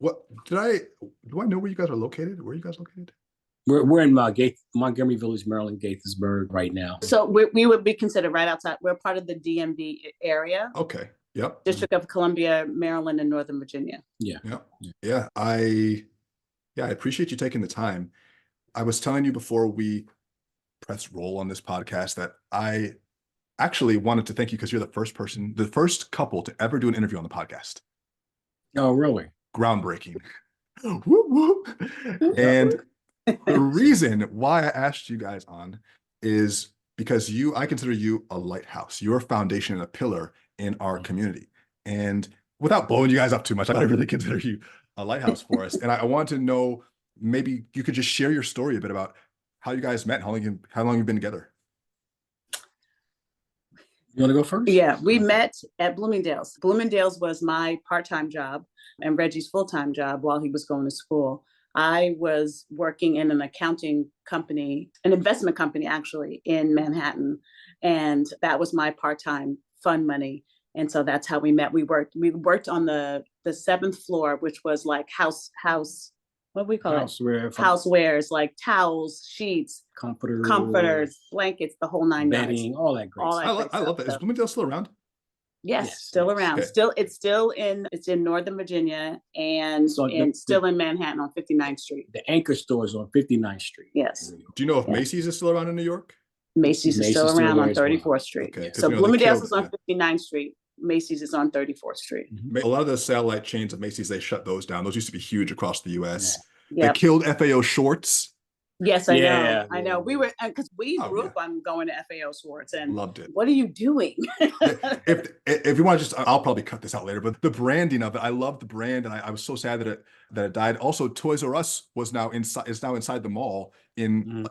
What do I know where you guys are located? Where are you guys located? We're in Montgomery Village, Maryland, Gaithersburg right now. So we would be considered right outside. We're part of the DMV area. Okay. Yep. District of Columbia, Maryland, and Northern Virginia. Yeah. Yep. Yeah. I appreciate you taking the time. I was telling you before we press roll on this podcast that I actually wanted to thank you because you're the first couple to ever do an interview on the podcast. Oh, really? Groundbreaking. Whoop, whoop. And the reason why I asked you guys on is because I consider you a lighthouse. You're a foundation and a pillar in our community. And without blowing you guys up too much, I really consider you a lighthouse for us. And I want to know, maybe you could just share your story a bit about how you guys met, how long you've been together. You want to go first? Yeah, we met at Bloomingdale's. Bloomingdale's was my part-time job and Reggie's full-time job while he was going to school. I was working in an accounting company, an investment company actually, in Manhattan. And that was my part-time fund money. And so that's how we met. We worked on the seventh floor, which was like house, what do we call it? Housewares, like towels, sheets, comforters, blankets, the whole nine yards. Bedding, all that great stuff. I love that. Is Bloomingdale still around? Yes, still around. Okay. It's still in Northern Virginia and still in Manhattan on 59th Street. The anchor store is on 59th Street. Yes. Do you know if Macy's is still around in New York? Macy's is still around on 34th Street. Okay. So Bloomingdale's is on 59th Street. Macy's is on 34th Street. A lot of the satellite chains of Macy's, they shut those down. Those used to be huge across the U.S. Yeah. They killed FAO Shorts. Yes, I know. I know. We were, because we grew up on going to FAO Schwartz and loved it. What are you doing? if you want to I'll probably cut this out later, but the branding of it, I love the brand. And I was so sad that it died. Also, Toys R Us is now inside the mall in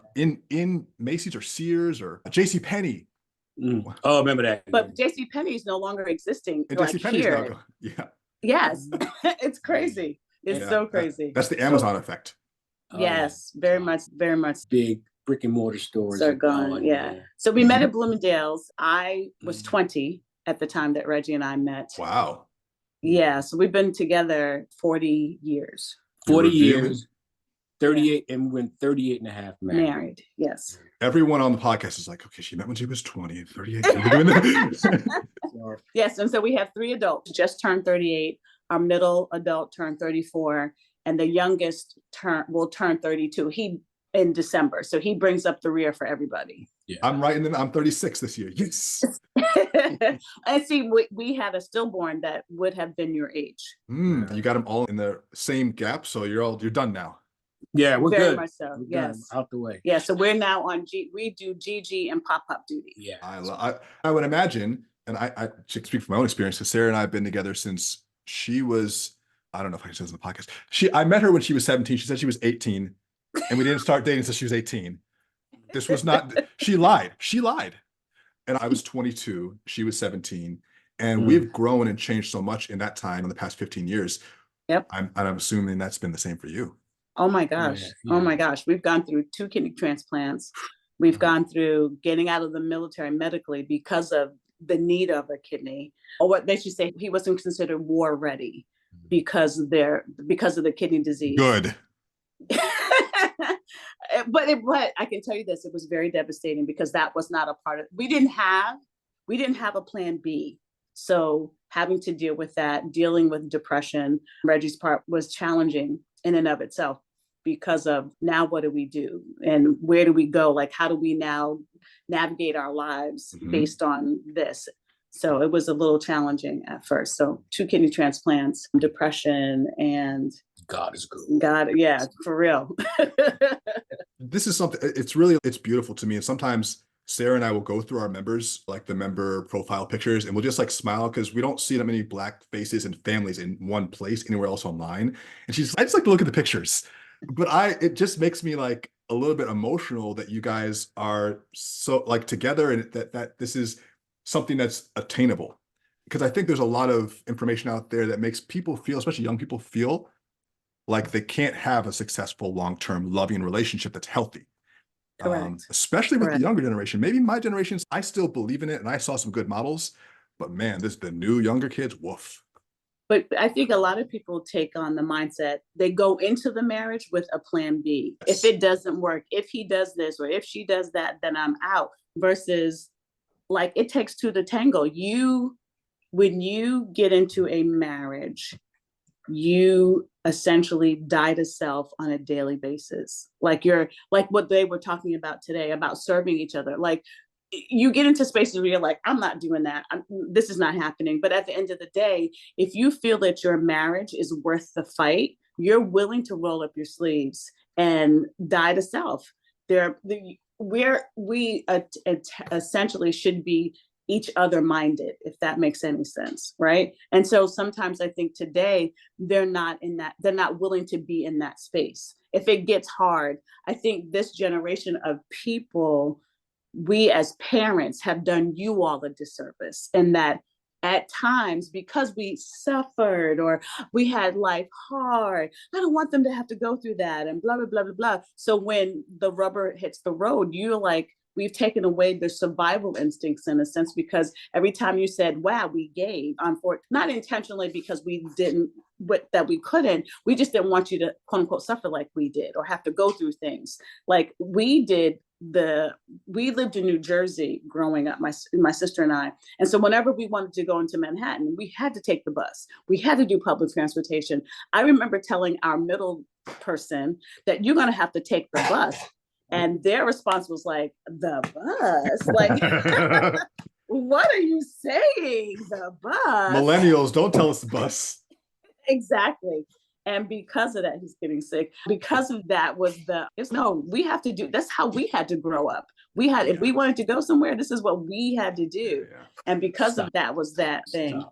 Macy's or Sears or JCPenney. Oh, remember that. But JCPenney is no longer existing. And JCPenney's now yeah. Yes. It's crazy. It's so crazy. That's the Amazon effect. Yes, very much. Big brick and mortar stores are gone. Yeah. So we met at Bloomingdale's. I was 20 at the time that Reggie and I met. Wow. Yeah. So we've been together 40 years. 40 years, 38, and we went 38 and a half married. Yes. Everyone on the podcast is like, okay, she met when she was 20 and 38. Yes. And so we have 3 adults just turned 38. Our middle adult turned 34. And the youngest will turn 32. In December, so he brings up the rear for everybody. Yeah, I'm right, and then I'm 36 this year. Yes. And see, we had a stillborn that would have been your age. You got them all in the same gap, so you're done now. Yeah, we're very good. Much so. We're yes, out the way. Yeah, so we're now on we do GG and pop-up duty. Yeah, I would imagine, and I should speak from my own experience, because Sarah and I have been together since she was. I don't know if I can say this in the podcast. I met her when she was 17. She said she was 18, and we didn't start dating until she was 18. This was not, she lied. And I was 22, she was 17. And we've grown and changed so much in that time in the past 15 years. Yep. I'm assuming that's been the same for you. Oh my gosh. Yeah. Oh my gosh. We've gone through 2 kidney transplants. We've gone through getting out of the military medically because of the need of a kidney. Or what they should say, he wasn't considered war ready. Because of the kidney disease. Good. but I can tell you this, it was very devastating because that was not a part of, we didn't have a plan B. So having to deal with that, dealing with depression, Reggie's part was challenging in and of itself because of now what do we do and where do we go? Like, how do we now navigate our lives based on this? So it was a little challenging at first. So 2 kidney transplants, depression, and God is good. God, yeah, for real. This is something, it's beautiful to me. And sometimes Sarah and I will go through our members, like the member profile pictures, and we'll just like smile because we don't see that many Black faces and families in one place anywhere else online. And I just like to look at the pictures, but it just makes me like a little bit emotional that you guys are so like together and that this is something that's attainable, because I think there's a lot of information out there that makes people feel, especially young people, feel like they can't have a successful, long-term, loving relationship that's healthy. Correct. Especially with the younger generation. Maybe my generation, I still believe in it, and I saw some good models, but man, the new younger kids, woof. But I think a lot of people take on the mindset, they go into the marriage with a plan B. If it doesn't work, if he does this or if she does that, then I'm out. Versus like it takes two to tango. When you get into a marriage, you essentially die to self on a daily basis. Like what they were talking about today about serving each other. Like you get into spaces where you're like, I'm not doing that. This is not happening. But at the end of the day, if you feel that your marriage is worth the fight, you're willing to roll up your sleeves and die to self. We essentially should be each other minded, if that makes any sense, right? And so sometimes I think today they're not willing to be in that space. If it gets hard, I think this generation of people, we as parents have done you all a disservice in that at times, because we suffered or we had life hard, I don't want them to have to go through that and blah, blah, blah, blah, blah. So when the rubber hits the road, you're like, we've taken away the survival instincts in a sense, because every time you said, wow, we gave, not intentionally because we didn't, that we couldn't, we just didn't want you to quote unquote suffer like we did or have to go through things like we did. We lived in New Jersey growing up, my sister and I. And so whenever we wanted to go into Manhattan, we had to take the bus. We had to do public transportation. I remember telling our middle person that you're going to have to take the bus. And their response was like, the bus? Like, what are you saying? The bus? Millennials, don't tell us the bus. Exactly. And because of that, he's getting sick. Because of that we have to do, that's how we had to grow up. If we wanted to go somewhere, this is what we had to do. Yeah. And because of that was that thing.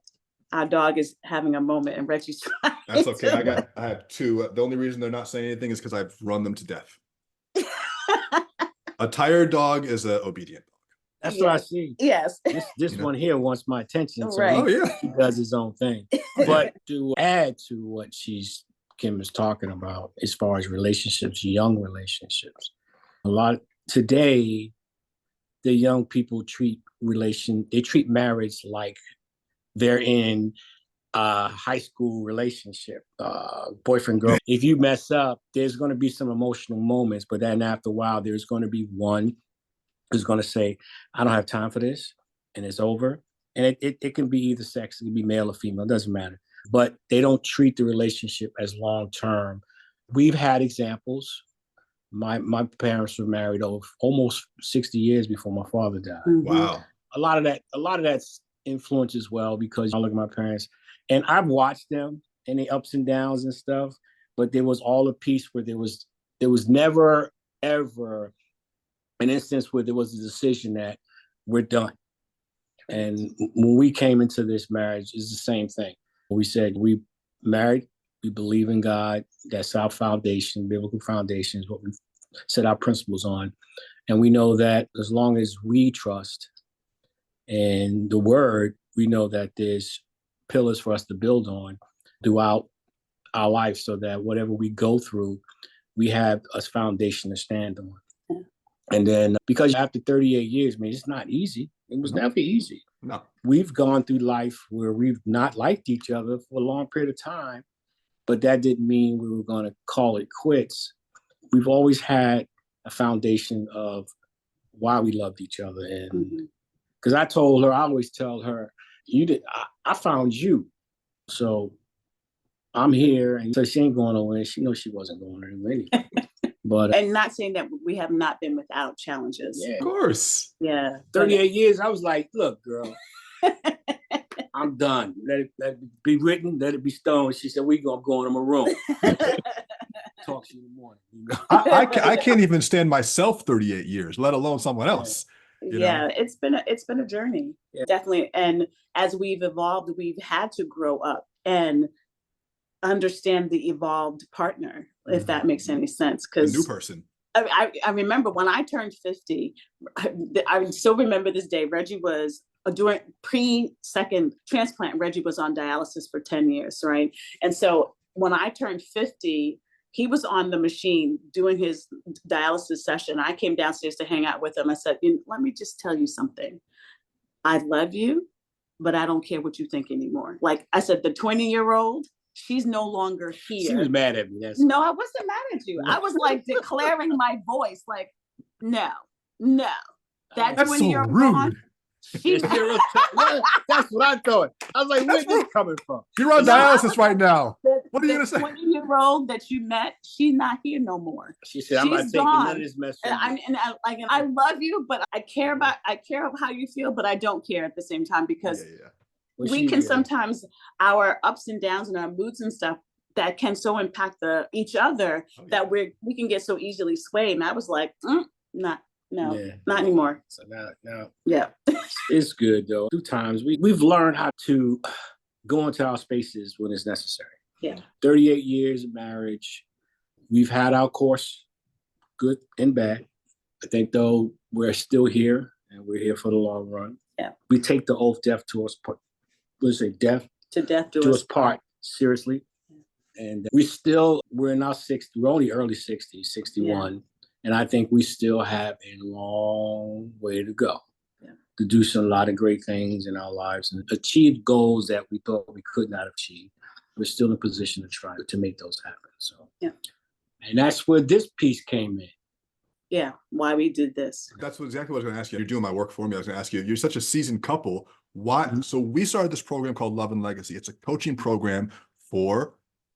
Our dog is having a moment and Reggie's trying. That's okay. I have two. The only reason they're not saying anything is because I've run them to death. A tired dog is an obedient dog. That's what I see. Yes. This one here wants my attention. So right. He does his own thing. But to add to what Kim is talking about, as far as relationships, young relationships, today, the young people treat marriage like they're in a high school relationship, boyfriend, girl. If you mess up, there's going to be some emotional moments, but then after a while, there's going to be one who's going to say, I don't have time for this, and it's over. And it can be either sex, it can be male or female, it doesn't matter. But they don't treat the relationship as long-term. We've had examples. My parents were married over almost 60 years before my father died. Mm-hmm. Wow. A lot of that's influence as well, because I look at my parents and I've watched them and the ups and downs and stuff, but there was all a piece where there was never, ever an instance where there was a decision that we're done. And when we came into this marriage, it's the same thing. We said, we married, we believe in God. That's our foundation, biblical foundation is what we set our principles on. And we know that as long as we trust in the word, we know that there's pillars for us to build on throughout our life, so that whatever we go through, we have a foundation to stand on. Yeah. And then because after 38 years, man, it's not easy. It was never easy. No. We've gone through life where we've not liked each other for a long period of time, but that didn't mean we were going to call it quits. We've always had a foundation of why we loved each other. And because I always tell her, I found you. So I'm here. And so she ain't going nowhere. She knows she wasn't going anywhere anyway. But and not saying that we have not been without challenges. Yeah. Of course. Yeah. 38 years, I was like, look, girl, I'm done. Let it be written, let it be stoned. She said, we're going to go in my room. Talk to you in the morning. You know? I can't even stand myself 38 years, let alone someone else. Yeah, it's been a journey. Yeah. Definitely. And as we've evolved, we've had to grow up and understand the evolved partner, if that makes any sense. Because new person. I remember when I turned 50, I still remember this day. Reggie was during pre-second transplant. Reggie was on dialysis for 10 years, right? And so when I turned 50, he was on the machine doing his dialysis session. I came downstairs to hang out with him. I said, let me just tell you something. I love you. but I don't care what you think anymore. Like I said, the 20-year-old, she's no longer here. She was mad at me. No, I wasn't mad at you. I was like declaring my voice, like, no. That That's so 20-year-old rude. she That's what I thought. I was like, where's this coming from? You're on dialysis right now. What are you the gonna say? 20-year-old that you met, she's not here no more. She said, I'm not She's taking gone. none of this mess from you. And I love you, but I care about how you feel, but I don't care at the same time, because we can sometimes, our ups and downs and our moods and stuff that can so impact each other that we can get so easily swayed. And I was like, not anymore. So now, yeah, it's good though. 2 times we've learned how to go into our spaces when it's necessary. Yeah. 38 years of marriage. We've had our course, good and bad. I think though we're still here and we're here for the long run. Yeah. We take the oath death to us part. Death to us part seriously. And we're in our 60s. We're only early 60s, 61. Yeah. And I think we still have a long way to go to do a lot of great things in our lives and achieve goals that we thought we could not achieve. We're still in a position to try to make those happen. So, and that's where this piece came in. Yeah, why we did this. That's exactly what I was going to ask you. You're doing my work for me. I was going to ask you, you're such a seasoned couple. Why? Mm-hmm. So we started this program called Love and Legacy. It's a coaching program for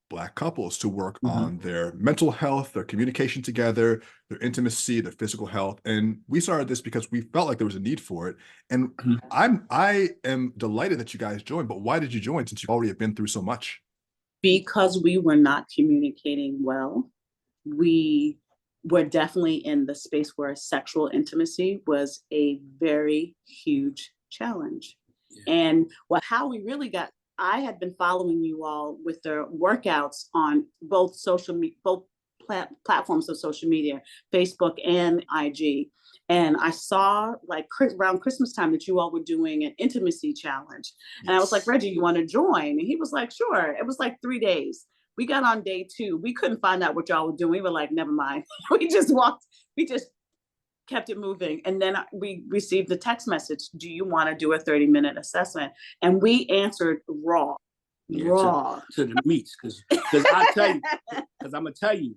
Black couples to work on their mental health, their communication together, their intimacy, their physical health. And we started this because we felt like there was a need for it. And I am delighted that you guys joined, but why did you join since you already have been through so much? Because we were not communicating well. We were definitely in the space where sexual intimacy was a very huge challenge. Yeah. And how we really got, I had been following you all with the workouts on both platforms of social media, Facebook and IG. And I saw like around Christmas time that you all were doing an intimacy challenge. Yes. And I was like, Reggie, you want to join? And he was like, sure. It was like 3 days. We got on day 2. We couldn't find out what y'all were doing. We were like, never mind. We just kept it moving. And then we received the text message, do you want to do a 30-minute assessment? And we answered raw. To the meats. Because I tell you, because I'm going to tell you,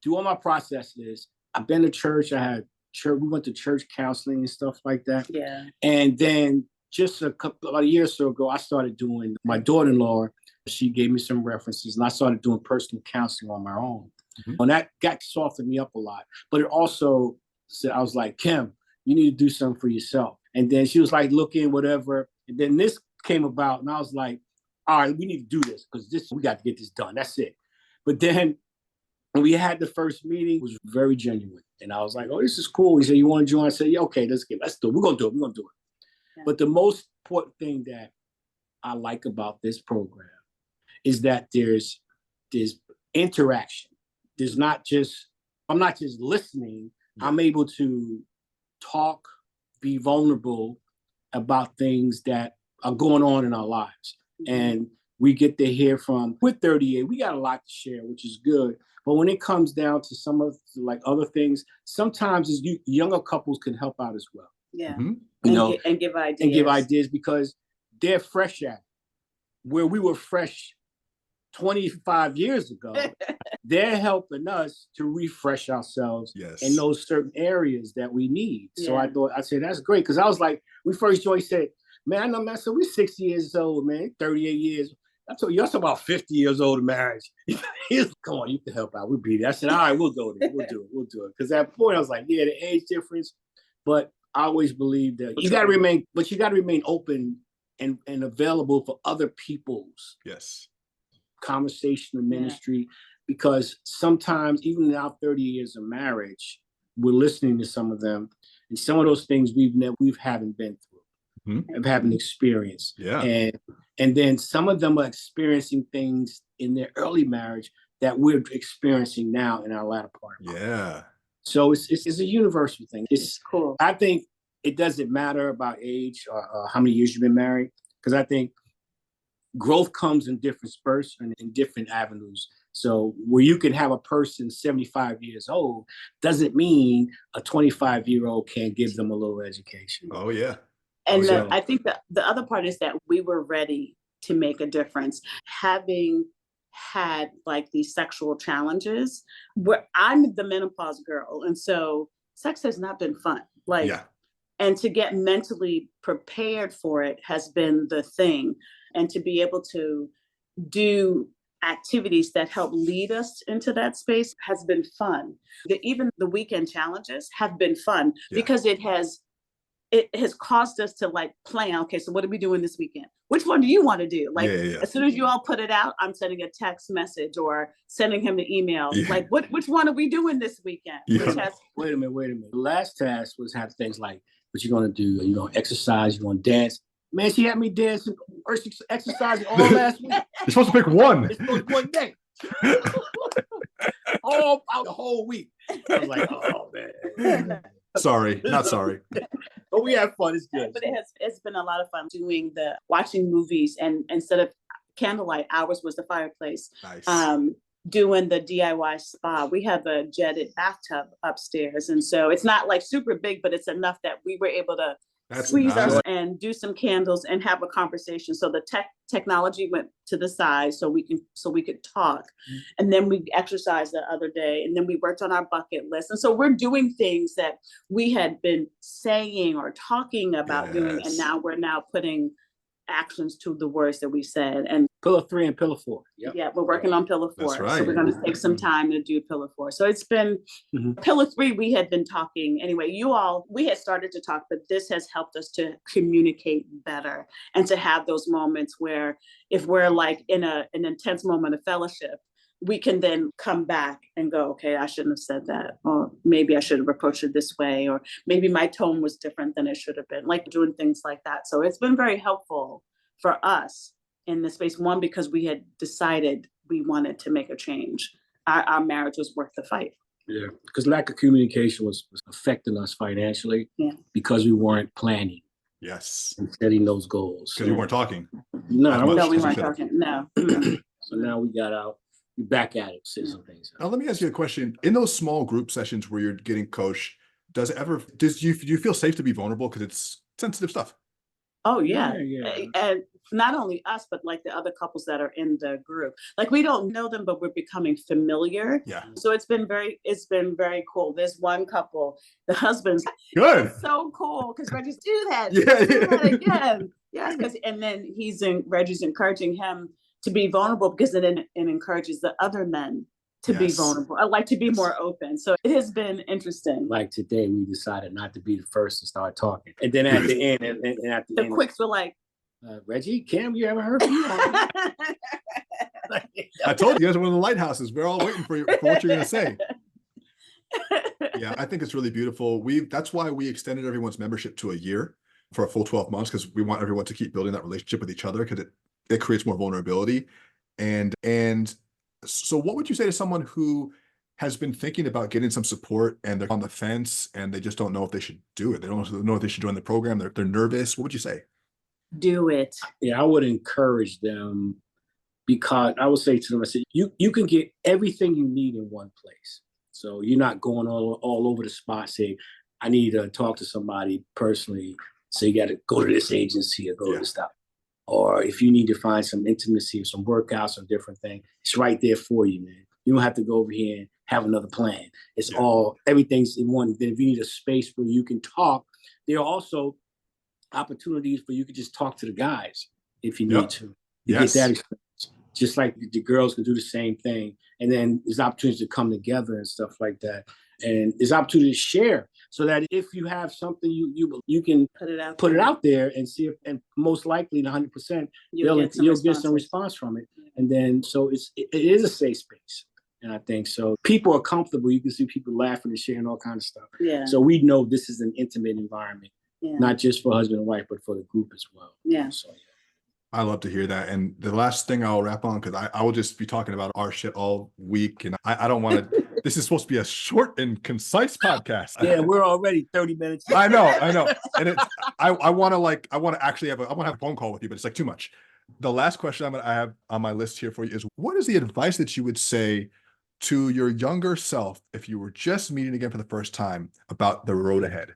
through all my processes, I've been to church. We went to church counseling and stuff like that. Yeah. And then just about a year or so ago, I started doing, my daughter-in-law, she gave me some references and I started doing personal counseling on my own. And that got softened me up a lot. But it also said, I was like, Kim, you need to do something for yourself. And then she was like, look in whatever. And then this came about and I was like, all right, we need to do this because we got to get this done. That's it. But then when we had the first meeting, it was very genuine. And I was like, oh, this is cool. He said, you want to join? I said, yeah, okay, let's do it. We're going to do it. Yeah. But the most important thing that I like about this program is that there's interaction. I'm not just listening. I'm able to talk, be vulnerable about things that are going on in our lives. And we get to hear from, with 38, we got a lot to share, which is good. But when it comes down to some of like other things, sometimes younger couples can help out as well. Yeah. And give ideas. And give ideas because they're fresh at it. Where we were fresh 25 years ago, they're helping us to refresh ourselves in those certain areas that we need. Yeah. So I said, that's great. Because I was like, we first joined, said, man, I know, man, so we're 60 years old, man, 38 years. I told you, you're about 50 years old in marriage. Come on, you can help out. We'll be there. I said, all right, we'll go there. We'll do it. Because at that point, I was like, yeah, the age difference. But I always believe that you got to remain open and available for other people's conversation and ministry. Because sometimes, even in our 30 years of marriage, we're listening to some of them. And some of those things we haven't been through, haven't experienced. Yeah. And then some of them are experiencing things in their early marriage that we're experiencing now in our latter part. Yeah. So it's a universal thing. It's cool. I think it doesn't matter about age or how many years you've been married, because I think growth comes in different spurts and in different avenues. So where you can have a person 75 years old doesn't mean a 25-year-old can't give them a little education. Oh, yeah. And So- I think that the other part is that we were ready to make a difference. Having had like these sexual challenges, where I'm the menopause girl, and so sex has not been fun. Like, Yeah. and to get mentally prepared for it has been the thing. And to be able to do activities that help lead us into that space has been fun. Even the weekend challenges have been fun because it has caused us to like plan. Okay, so what are we doing this weekend? Which one do you want to do? Like, as soon as you all put it out, I'm sending a text message or sending him the email. Like, which one are we doing this weekend? Wait a minute. The last task was have things like, what you're going to do? You're going to exercise, you're going to dance. Man, she had me dancing or exercising all last week. You're supposed to pick one. It's supposed to be one day. All out the whole week. I was like, oh man. Sorry, not sorry. But we have fun. It's good. But it's been a lot of fun doing watching movies, and instead of candlelight, ours was the fireplace. Nice. Doing the DIY spa. We have a jetted bathtub upstairs, and so it's not like super big, but it's enough that we were able to squeeze us and do some candles and have a conversation. So the technology went to the side so we could talk. And then we exercised the other day, and then we worked on our bucket list. And so we're doing things that we had been saying or talking about doing, and now we're putting actions to the words that we said. And pillar 3 and pillar 4. Yep. Yeah, we're working on pillar 4. That's right. So we're going to take some time to do pillar 4. So it's been pillar 3. We had been talking anyway. We had started to talk, but this has helped us to communicate better and to have those moments where if we're like in an intense moment of fellowship, we can then come back and go, okay, I shouldn't have said that, or maybe I should have approached it this way, or maybe my tone was different than it should have been, like doing things like that. So it's been very helpful for us in this space. One, because we had decided we wanted to make a change. Our marriage was worth the fight. Yeah, because lack of communication was affecting us financially because we weren't planning. Yes. And setting those goals. Because you weren't talking. No, we weren't talking. No. So now we got out. Back at it, say some things. Now, let me ask you a question. In those small group sessions where you're getting coached, do you feel safe to be vulnerable because it's sensitive stuff? Oh yeah. And not only us, but like the other couples that are in the group. Like we don't know them, but we're becoming familiar. Yeah. So it's been very cool. There's one couple, the husband's good. So cool because Reggie's do that. Do that again. Yes, and then Reggie's encouraging him to be vulnerable because it encourages the other men to be vulnerable. I like to be more open. So it has been interesting. Like today, we decided not to be the first to start talking. And then at the end, the quicks were like, Reggie, Cam, you ever heard from you? I told you guys are one of the lighthouses. We're all waiting for what you're going to say. Yeah, I think it's really beautiful. That's why we extended everyone's membership to a year for a full 12 months, because we want everyone to keep building that relationship with each other, because it creates more vulnerability. And so what would you say to someone who has been thinking about getting some support and they're on the fence and they just don't know if they should do it? They don't know if they should join the program. They're nervous. What would you say? Do it. Yeah, I would encourage them, because I would say to them, I said, you can get everything you need in one place. So you're not going all over the spot saying, I need to talk to somebody personally. So you got to go to this agency or go to this stuff. Or if you need to find some intimacy or some workouts or different thing, it's right there for you, man. You don't have to go over here and have another plan. It's everything's in one. Then if you need a space where you can talk, there are also opportunities for you to just talk to the guys if you need to. Get that experience. Just like the girls can do the same thing. And then there's opportunities to come together and stuff like that. And there's opportunity to share, so that if you have something, you can put it out there and see if, and most likely 100%, you'll get some response from it. And then, so it is a safe space. And I think so. People are comfortable. You can see people laughing and sharing all kinds of stuff. Yeah. So we know this is an intimate environment, not just for husband and wife, but for the group as well. Yeah. So, I love to hear that. And the last thing I'll wrap on, because I will just be talking about our shit all week, and I don't want to. This is supposed to be a short and concise podcast. Yeah, we're already 30 minutes. I know, and I want to actually have a phone call with you, but it's like too much. The last question I have on my list here for you is, what is the advice that you would say to your younger self if you were just meeting again for the first time about the road ahead?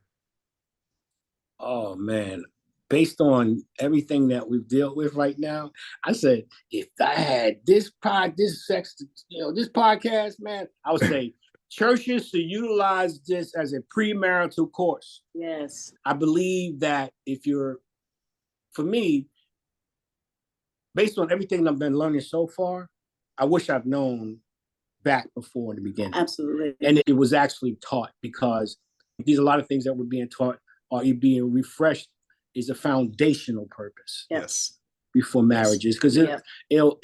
Oh man, based on everything that we've dealt with right now, I said, if I had this podcast, man, I would say churches should utilize this as a premarital course. Yes. I believe that for me, based on everything I've been learning so far, I wish I've known back before in the beginning. Absolutely. And it was actually taught, because these are a lot of things that were being taught or being refreshed is a foundational purpose. Yes. Before marriages, because you'll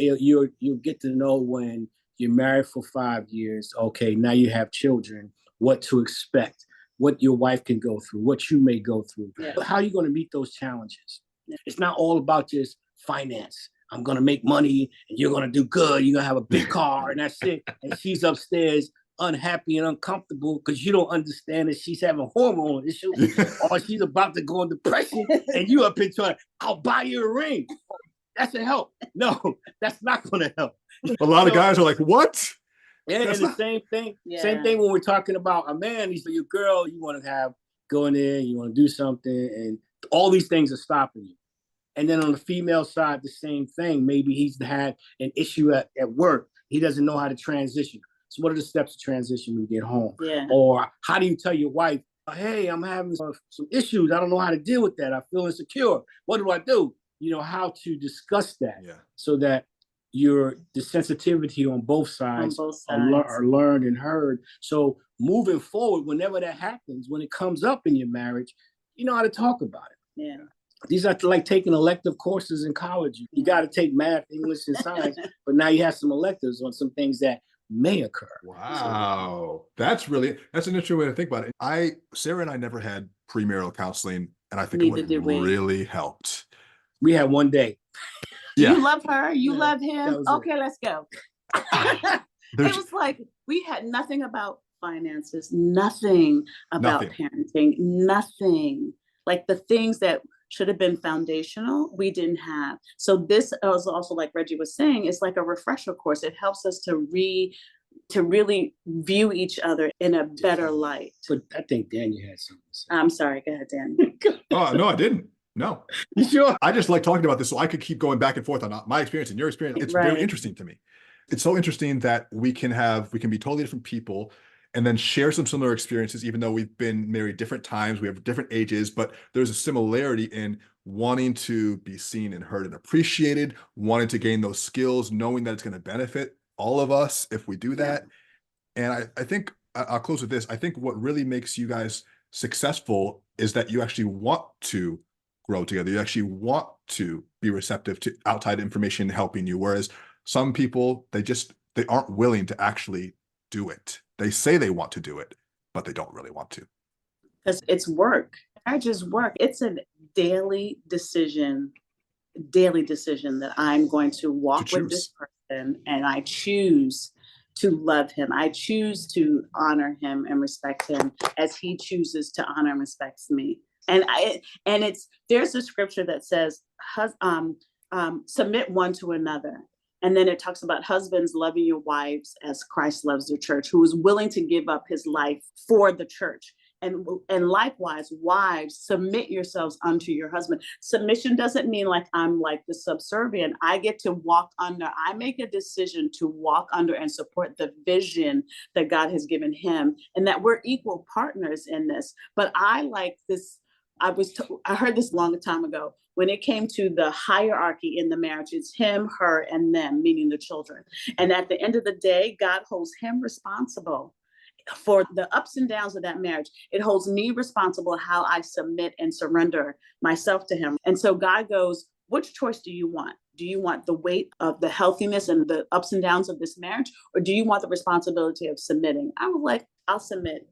get to know when you're married for 5 years. Okay, now you have children. What to expect? What your wife can go through? What you may go through? Yeah. How are you going to meet those challenges? Yeah. It's not all about just finance. I'm going to make money and you're going to do good. You're going to have a big car and that's it. And she's upstairs unhappy and uncomfortable because you don't understand that she's having hormone issues or she's about to go in depression and you up in trying, I'll buy you a ring. That's a help. No, that's not going to help. A lot of guys are like, what? Yeah, and the same thing. Yeah. Same thing when we're talking about a man. He's like, your girl, you want to go in there, you want to do something, and all these things are stopping you. And then on the female side, the same thing. Maybe he's had an issue at work. He doesn't know how to transition. So what are the steps to transition when you get home? Yeah. Or how do you tell your wife, hey, I'm having some issues. I don't know how to deal with that. I feel insecure. What do I do? You know, how to discuss that so that the sensitivity on both sides, are learned and heard. So moving forward, whenever that happens, when it comes up in your marriage, you know how to talk about it. Yeah. These are like taking elective courses in college. You got to take math, English, and science, but now you have some electives on some things that may occur. Wow. That's an interesting way to think about it. Sarah and I never had premarital counseling, and I think it would really helped. We had one day. Yeah. You love her, you love him. Okay, let's go. It was like, we had nothing about finances, nothing about parenting, nothing. Like the things that should have been foundational, we didn't have. So this was also, like Reggie was saying, it's like a refresher course. It helps us to really view each other in a better light. But I think Dan, you had something to say. I'm sorry, go ahead, Dan. Oh, no, I didn't. No. You sure? I just like talking about this so I could keep going back and forth on my experience and your experience. It's very interesting to me. It's so interesting that we can be totally different people and then share some similar experiences, even though we've been married different times, we have different ages, but there's a similarity in wanting to be seen and heard and appreciated, wanting to gain those skills, knowing that it's going to benefit all of us if we do that. And I think I'll close with this. I think what really makes you guys successful is that you actually want to grow together. You actually want to be receptive to outside information helping you. Whereas some people, they aren't willing to actually do it. They say they want to do it, but they don't really want to. Because it's work. Marriage is work. It's a daily decision that I'm going to walk with this person, and I choose to love him. I choose to honor him and respect him as he chooses to honor and respects me. And there's a scripture that says, submit one to another. And then it talks about husbands loving your wives as Christ loves the church, who is willing to give up his life for the church. And likewise, wives, submit yourselves unto your husband. Submission doesn't mean like I'm like the subservient. I get to walk under. I make a decision to walk under and support the vision that God has given him, and that we're equal partners in this. But I like this. I heard this a long time ago. When it came to the hierarchy in the marriage, it's him, her, and them, meaning the children. And at the end of the day, God holds him responsible for the ups and downs of that marriage. It holds me responsible how I submit and surrender myself to him. And so God goes, which choice do you want? Do you want the weight of the healthiness and the ups and downs of this marriage? Or do you want the responsibility of submitting? I was like, I'll submit.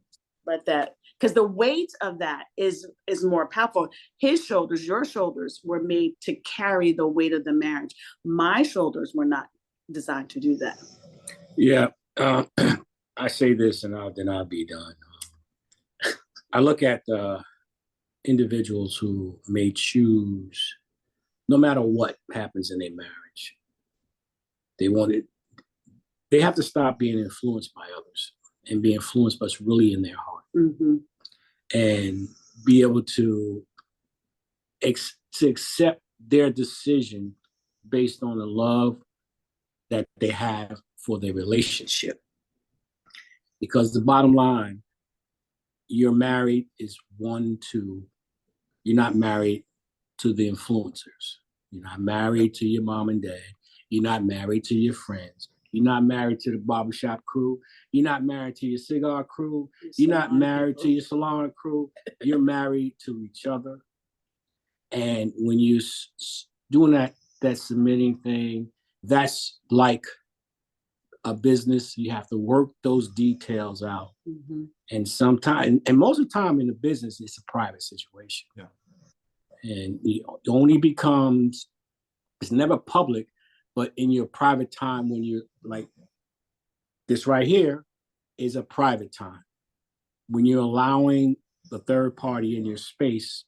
Let that, because the weight of that is more powerful. His shoulders, your shoulders were made to carry the weight of the marriage. My shoulders were not designed to do that. Yeah. I say this and then I'll be done. I look at individuals who may choose, no matter what happens in their marriage, they have to stop being influenced by others and be influenced by what's really in their heart. Mm-hmm. And be able to to accept their decision based on the love that they have for their relationship. Because the bottom line, you're married is you're not married to the influencers. You're not married to your mom and dad. You're not married to your friends. You're not married to the barbershop crew. You're not married to your cigar crew. You're not married to your salon crew. You're married to each other. And when you're doing that submitting thing, that's like a business. You have to work those details out. Mm-hmm. And sometimes, and most of the time in the business, it's a private situation. Yeah. And it only becomes, it's never public, but in your private time when you're like, this right here is a private time. When you're allowing the third party in your space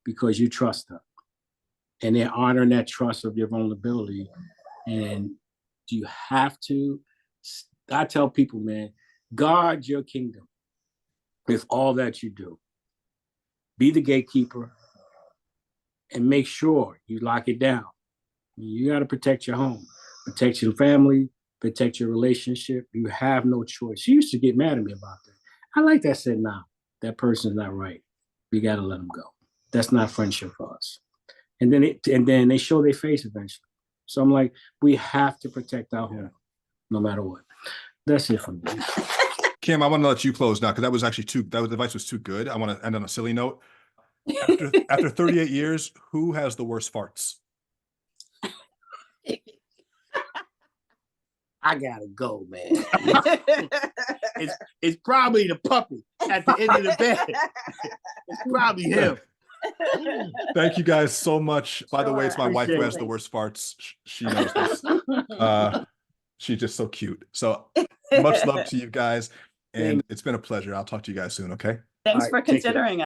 because you trust them. And they're honoring that trust of your vulnerability. And you have to, I tell people, man, guard your kingdom with all that you do. Be the gatekeeper and make sure you lock it down. You got to protect your home, protect your family, protect your relationship. You have no choice. She used to get mad at me about that. I like that. I said, nah, that person's not right. We got to let them go. That's not friendship for us. And then they show their face eventually. So I'm like, we have to protect our home, no matter what. That's it for me. Kim, I want to let you close now because that was actually the advice was too good. I want to end on a silly note. After 38 years, who has the worst farts? I gotta go, man. It's probably the puppy at the end of the bed. It's probably him. Thank you guys so much. By the way, it's my wife who has the worst farts. She knows this. She's just so cute. So much love to you guys. And it's been a pleasure. I'll talk to you guys soon, okay? Thanks for considering us.